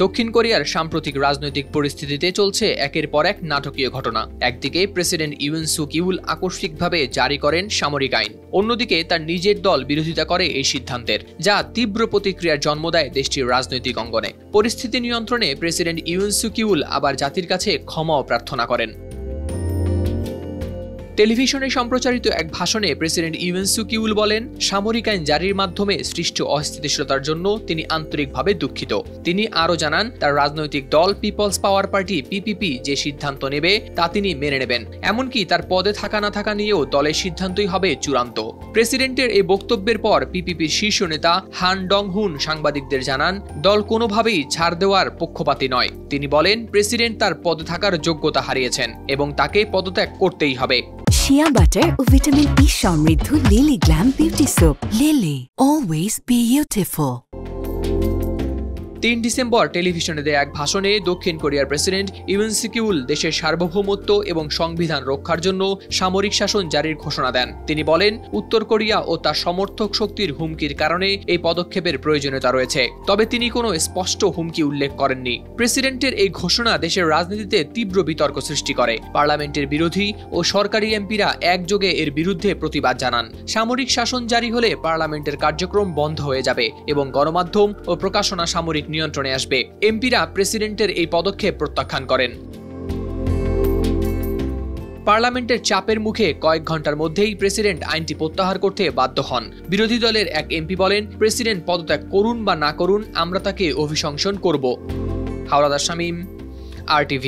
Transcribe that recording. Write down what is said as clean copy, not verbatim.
দক্ষিণ কোরিয়ার সাম্প্রতিক রাজনৈতিক পরিস্থিতিতে চলছে একের পর এক নাটকীয় ঘটনা। একদিকে প্রেসিডেন্ট ইউন সুক ইউল আকস্মিকভাবে জারি করেন সামরিক আইন, অন্যদিকে তার নিজের দল বিরোধিতা করে এই সিদ্ধান্তের, যা তীব্র প্রতিক্রিয়ার জন্ম দেয় দেশটির রাজনৈতিক অঙ্গনে। পরিস্থিতি নিয়ন্ত্রণে প্রেসিডেন্ট ইউন সুক ইউল আবার জাতির কাছে ক্ষমাও প্রার্থনা করেন। টেলিভিশনে সম্প্রচারিত এক ভাষণে প্রেসিডেন্ট ইউন সুক ইউল বলেন, সামরিক আইন জারির মাধ্যমে সৃষ্ট অস্থিতিশীলতার জন্য তিনি আন্তরিকভাবে দুঃখিত। তিনি আরও জানান, তার রাজনৈতিক দল পিপলস পাওয়ার পার্টি পিপিপি যে সিদ্ধান্ত নেবে তা তিনি মেনে নেবেন, এমনকি তার পদে থাকা না থাকা নিয়েও দলের সিদ্ধান্তই হবে চূড়ান্ত। প্রেসিডেন্টের এই বক্তব্যের পর পিপিপির শীর্ষ নেতা হান ডং হুন সাংবাদিকদের জানান, দল কোনোভাবেই ছাড় দেওয়ার পক্ষপাতী নয়। তিনি বলেন, প্রেসিডেন্ট তার পদে থাকার যোগ্যতা হারিয়েছেন এবং তাকে পদত্যাগ করতেই হবে। শিয়া বাটার ও ভিটামিন ই সমৃদ্ধ lily glam beauty soap. Lily, always beautiful. ৩ December টেলিভিশনে দেয়া এক ভাষণে দক্ষিণ কোরিয়ার প্রেসিডেন্ট ইউন সুক ইউল দেশের সার্বভৌমত্ব এবং সংবিধান রক্ষার জন্য সামরিক শাসন জারির ঘোষণা দেন। তিনি বলেন, উত্তর কোরিয়া ও তার সমর্থক শক্তির হুমকির কারণে এই পদক্ষেপের প্রয়োজনীয়তা রয়েছে, তবে তিনি কোনো স্পষ্ট হুমকি উল্লেখ করেননি। প্রেসিডেন্টের এই ঘোষণা দেশের রাজনীতিতে তীব্র বিতর্ক সৃষ্টি করে। পার্লামেন্টের বিরোধী ও সরকারি এমপিরা একযোগে এর বিরুদ্ধে প্রতিবাদ জানান। সামরিক শাসন জারি হলে পার্লামেন্টের কার্যক্রম বন্ধ হয়ে যাবে এবং গণমাধ্যম ও প্রকাশনা সামরিক নিয়ন্ত্রণে আসবে। এমপিরা প্রেসিডেন্টের এই পদক্ষেপ প্রত্যাখ্যান করেন। পার্লামেন্টের চাপের মুখে কয়েক ঘন্টার মধ্যেই প্রেসিডেন্ট আইনটি প্রত্যাহার করতে বাধ্য হন। বিরোধী দলের এক এমপি বলেন, প্রেসিডেন্ট পদত্যাগ করুন বা না করুন, আমরা তাকে অভিশংসন করব। হাওলাদার শামীম, RTV।